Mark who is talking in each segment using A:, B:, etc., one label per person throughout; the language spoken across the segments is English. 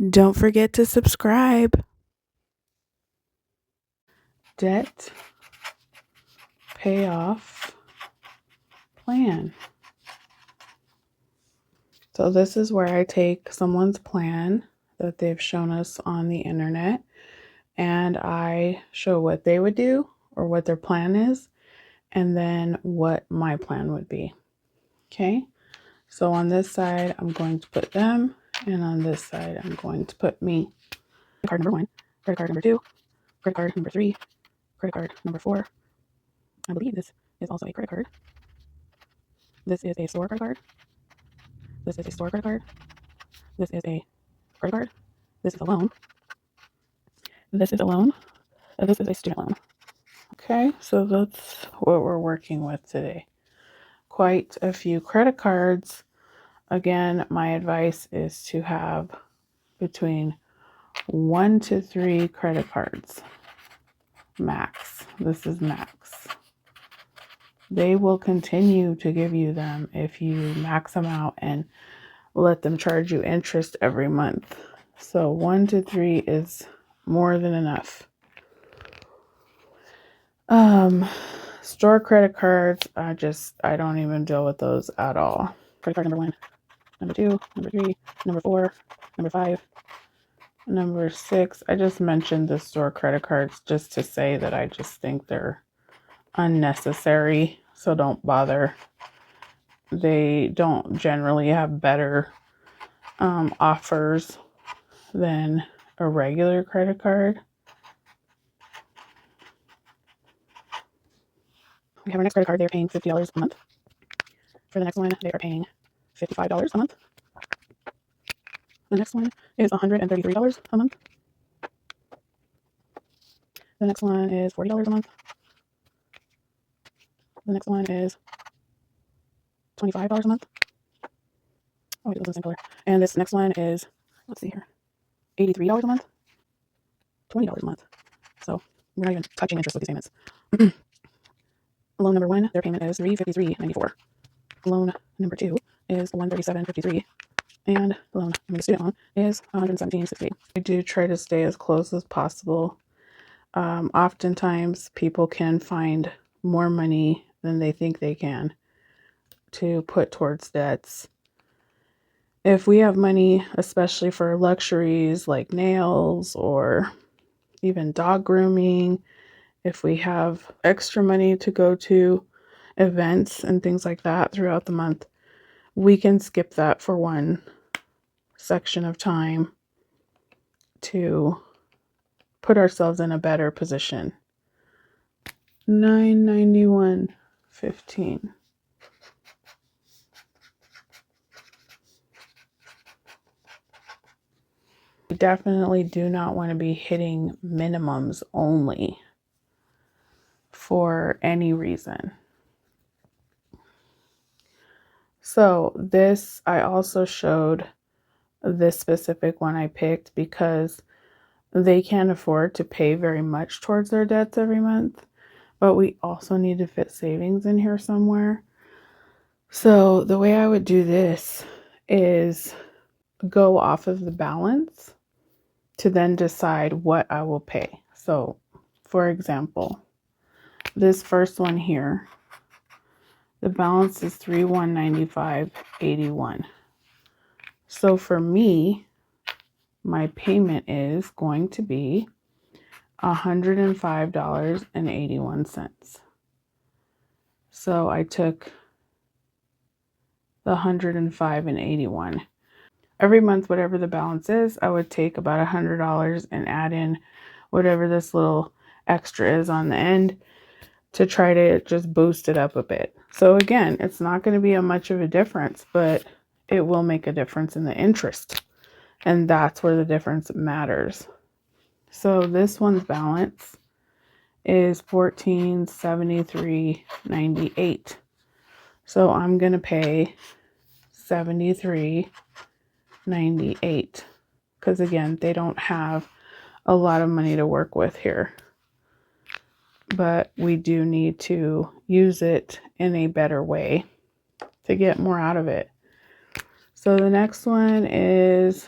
A: Don't forget to subscribe. Debt payoff plan. So this is where I take someone's plan that they've shown us on the internet and I show what they would do or what their plan is and then what my plan would be. Okay, so on this side I'm going to put them and on this side I'm going to put me. Credit card number 1, credit card number 2, credit card number 3, credit card number 4. I believe this is also a credit card. This is a store credit card. This is a store credit card. This is a credit card. This is a loan. This is a loan. This is a student loan. Okay, so that's what we're working with today. Quite a few credit cards. Again, my advice is to have between 1 to 3 credit cards. Max. This is max. They will continue to give you them if you max them out and let them charge you interest every month. So 1 to 3 is more than enough. Store credit cards, I don't even deal with those at all. Credit card number 1, number 2, number 3, number 4, number 5, number 6. I just mentioned the store credit cards just to say that I just think they're unnecessary, so don't bother. They don't generally have better offers than a regular credit card. We have our next credit card. They're paying $50 a month. For the next one, they are paying $55 a month. The next one is $133 a month. The next one is $40 a month. The next one is $25 a month. Oh, wait, it was the same color. And this next one is, let's see here, $83 a month, $20 a month. So we're not even touching interest with these payments. Loan number 1, their payment is $353.94. Loan number 2 is $137.53. And the student loan is $117.68. I do try to stay as close as possible. Oftentimes people can find more money than they think they can to put towards debts. If we have money, especially for luxuries like nails or even dog grooming, if we have extra money to go to events and things like that throughout the month, we can skip that for one section of time to put ourselves in a better position. $991.15. We definitely do not want to be hitting minimums only for any reason. So this, I also showed this specific one I picked because they can't afford to pay very much towards their debts every month, but we also need to fit savings in here somewhere. So the way I would do this is go off of the balance to then decide what I will pay. So for example, this first one here, the balance is $3,195.81. So for me, my payment is going to be $105.81. So I took the $105.81. Every month, whatever the balance is, I would take about $100 and add in whatever this little extra is on the end to try to just boost it up a bit. So again, it's not going to be much of a difference, but it will make a difference in the interest. And that's where the difference matters. So this one's balance is $1473.98. So I'm going to pay $73.98 because again, they don't have a lot of money to work with here. But we do need to use it in a better way to get more out of it. So the next one is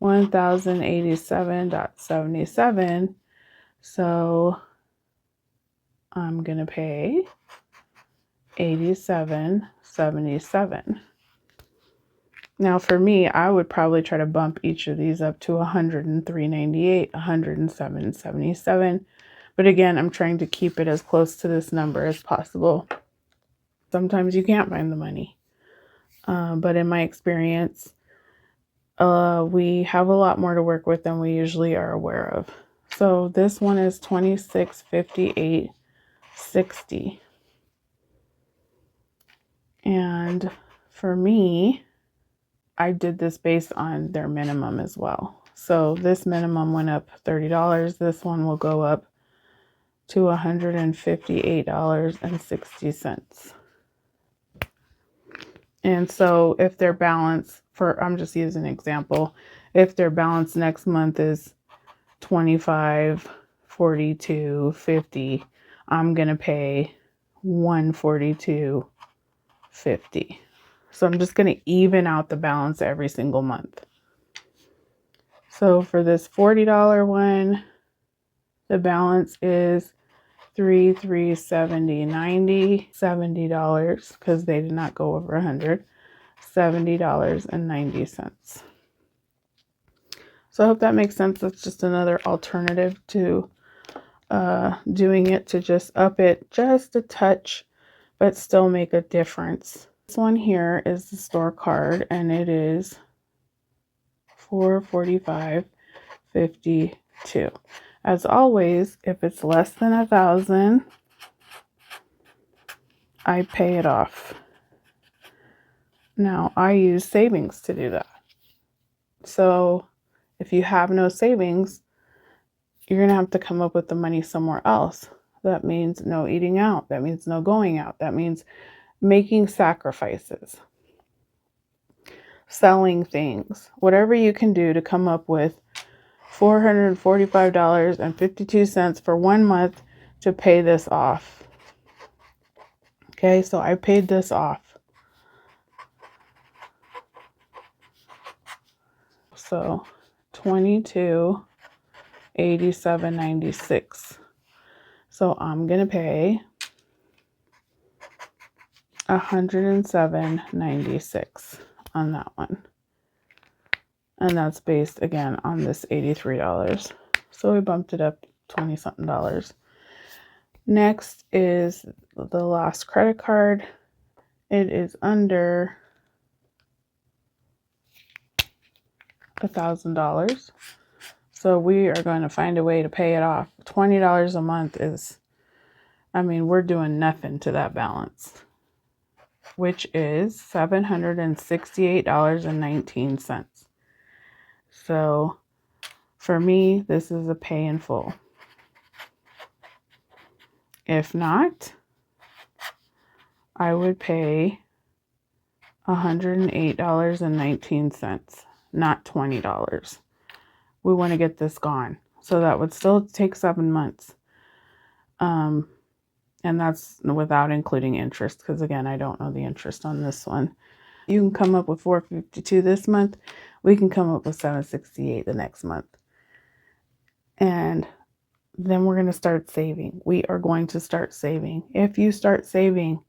A: $1,087.77. So I'm going to pay $87.77. Now for me, I would probably try to bump each of these up to $103.98, $107.77. But again, I'm trying to keep it as close to this number as possible. Sometimes you can't find the money. But in my experience, we have a lot more to work with than we usually are aware of. So this one is $26.58.60. And for me, I did this based on their minimum as well. So this minimum went up $30. This one will go up to $158.60. And so if their balance I'm just using an example, if their balance next month is $25.42.50, I'm going to pay $142.50. So I'm just going to even out the balance every single month. So for this $40 one, the balance is $3,370.90, $70 because they did not go over $100, $70.90. So I hope that makes sense. That's just another alternative to doing it, to just up it just a touch, but still make a difference. This one here is the store card, and it is $445.52. As always, if it's less than 1,000, I pay it off. Now, I use savings to do that. So if you have no savings, you're going to have to come up with the money somewhere else. That means no eating out. That means no going out. That means making sacrifices, selling things, whatever you can do to come up with $445.52 for 1 month to pay this off. Okay, so I paid this off. So $22.87.96. So I'm gonna pay $107.96 on that one. And that's based again on this $83. So we bumped it up 20 something dollars. Next is the last credit card. It is under $1,000. So we are going to find a way to pay it off. $20 a month is, we're doing nothing to that balance, which is $768.19. So for me, this is a pay in full. If not, I would pay $108.19, not $20. We want to get this gone. So that would still take 7 months. And that's without including interest, because again, I don't know the interest on this one. You can come up with $452 this month. We can come up with $768 the next month. And then we're going to start saving. We are going to start saving. If you start saving,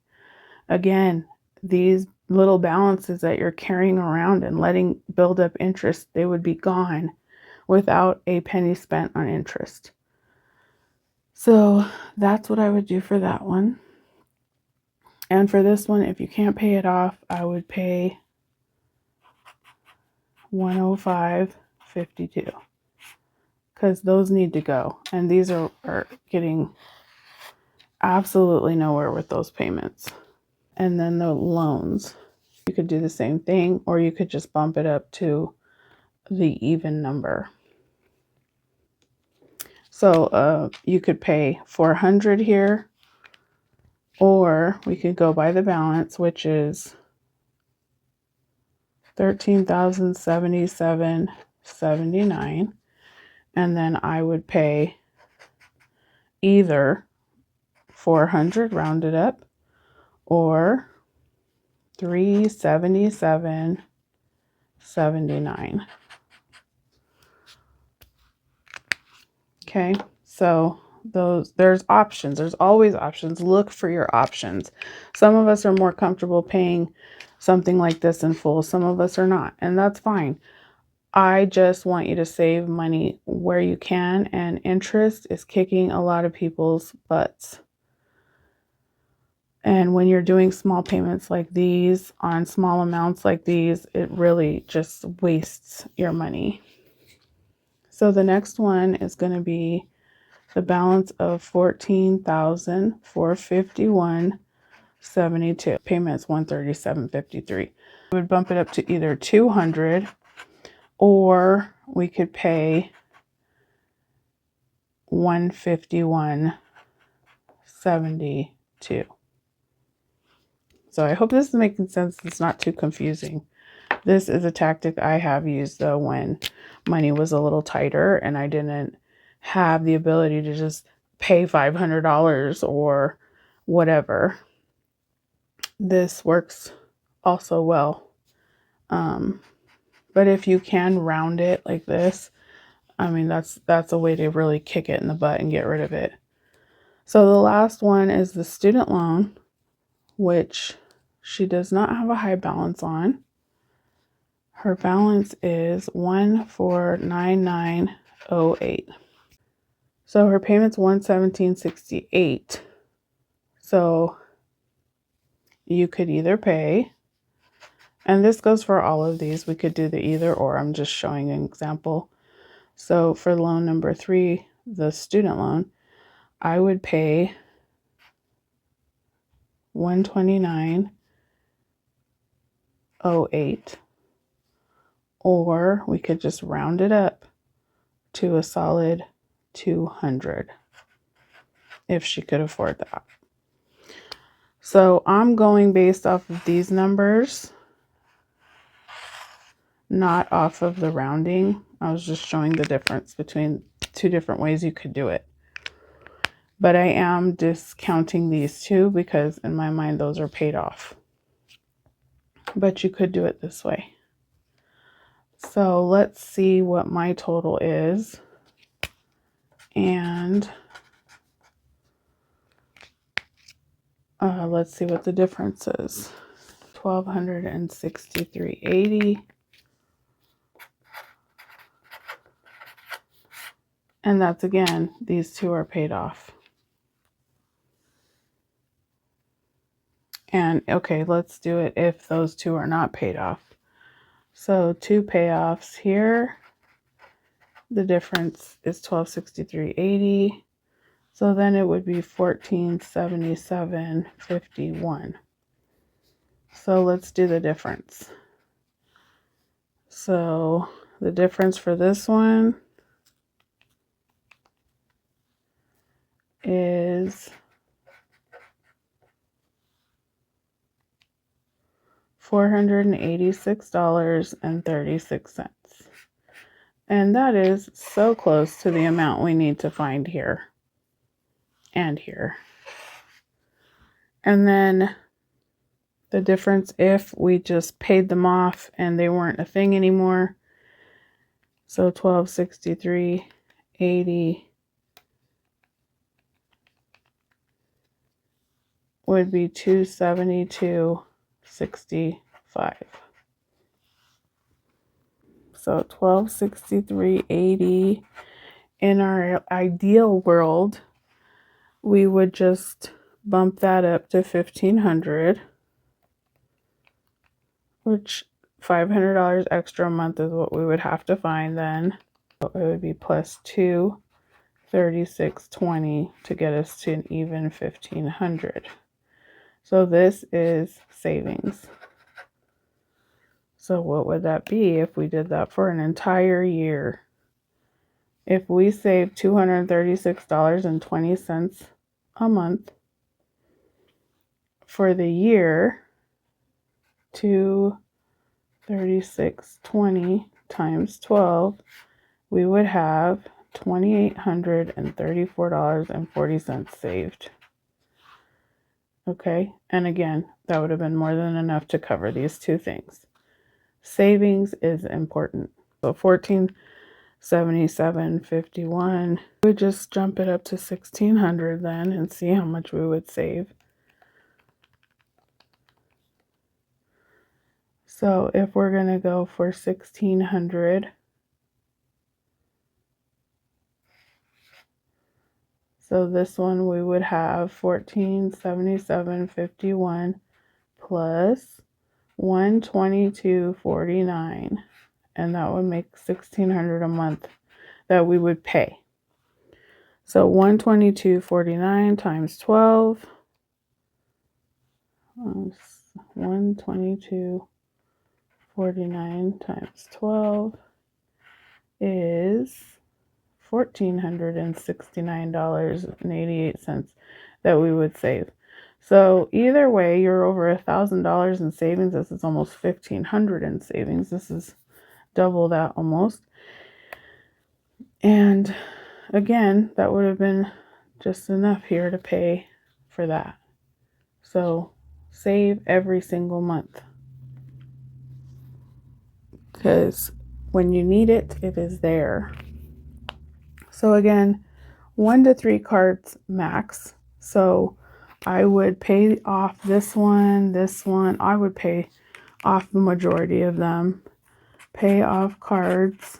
A: again, these little balances that you're carrying around and letting build up interest, they would be gone without a penny spent on interest. So that's what I would do for that one. And for this one, if you can't pay it off, I would pay $105.52, because those need to go. And these are getting absolutely nowhere with those payments. And then the loans, you could do the same thing, or you could just bump it up to the even number. So you could pay $400 here, or we could go by the balance, which is $13,077.79, and then I would pay either $400 rounded up or $377.79. Okay, so there's options. There's always options. Look for your options. Some of us are more comfortable paying something like this in full. Some of us are not, and that's fine. I just want you to save money where you can, and interest is kicking a lot of people's butts. And when you're doing small payments like these on small amounts like these, it really just wastes your money. So the next one is going to be the balance of $14,451.72. Payment's $137.53. We would bump it up to either $200, or we could pay $151.72. So I hope this is making sense. It's not too confusing. This is a tactic I have used though when money was a little tighter and I didn't have the ability to just pay $500 or whatever. This works also well. But if you can round it like this, I mean, that's a way to really kick it in the butt and get rid of it. So the last one is the student loan, which she does not have a high balance on. Her balance is $1,499.08. So her payment's $117.68. So you could either pay, and this goes for all of these. We could do the either or. I'm just showing an example. So for loan number 3, the student loan, I would pay $129.08, or we could just round it up to a solid $200 if she could afford that. So I'm going based off of these numbers, not off of the rounding. I was just showing the difference between 2 different ways you could do it. But I am discounting these 2 because in my mind those are paid off. But you could do it this way. So let's see what my total is. And let's see what the difference is. $1,263.80. And that's, again, these 2 are paid off. And okay, let's do it if those 2 are not paid off. So 2 payoffs here. The difference is $1,263.80. So then it would be $1,477.51. So let's do the difference. So the difference for this one is $486.36. And that is so close to the amount we need to find here and here. And then the difference if we just paid them off and they weren't a thing anymore. So $1,263.80 would be $272.65. So $1,263.80. In our ideal world, we would just bump that up to $1,500, which $500 extra a month is what we would have to find then. So it would be plus $236.20 to get us to an even $1,500. So this is savings. So what would that be if we did that for an entire year? If we save $236.20 a month for the year, $236.20 times 12, we would have $2,834.40 saved. Okay, and again, that would have been more than enough to cover these 2 things. Savings is important. So $77.51. We would just jump it up to $1,600 then and see how much we would save. So if we're going to go for $1,600, so this one we would have $1477.51 plus $122.49, and that would make $1,600 a month that we would pay. So $122.49 times 12, 122.49 times 12 is $1,469.88 that we would save. So either way, you're over $1,000 in savings. This is almost $1,500 in savings. This is double that almost. And again, that would have been just enough here to pay for that. So save every single month, because when you need it, it is there. So again, 1 to 3 cards max. So I would pay off this one. I would pay off the majority of them. Pay off cards,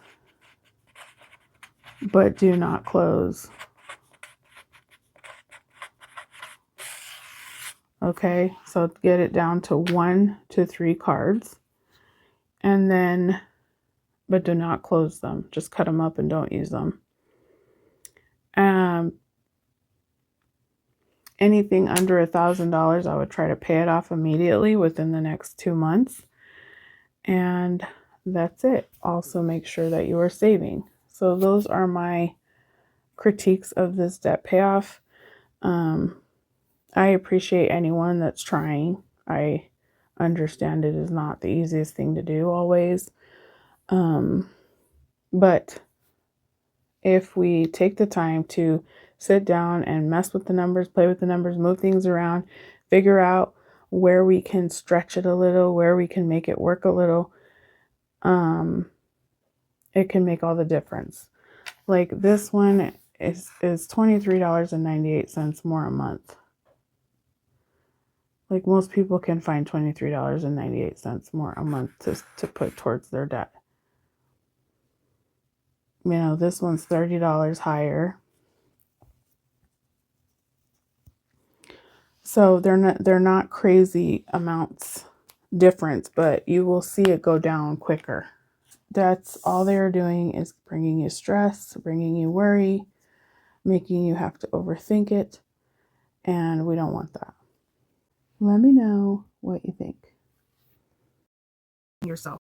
A: but do not close. Okay, so get it down to 1 to 3 cards. And then, but do not close them. Just cut them up and don't use them. Anything under $1,000, I would try to pay it off immediately within the next 2 months. And that's it. Also make sure that you are saving. So those are my critiques of this debt payoff. I appreciate anyone that's trying. I understand it is not the easiest thing to do always. But if we take the time to sit down and mess with the numbers, play with the numbers, move things around, figure out where we can stretch it a little, where we can make it work a little, it can make all the difference. Like this one is $23.98 more a month. Like most people can find $23.98 more a month to put towards their debt. You know, this one's $30 higher. So they're not crazy amounts difference, but you will see it go down quicker. That's all they're doing, is bringing you stress, bringing you worry, making you have to overthink it, and we don't want that. Let me know what you think.
B: Yourself.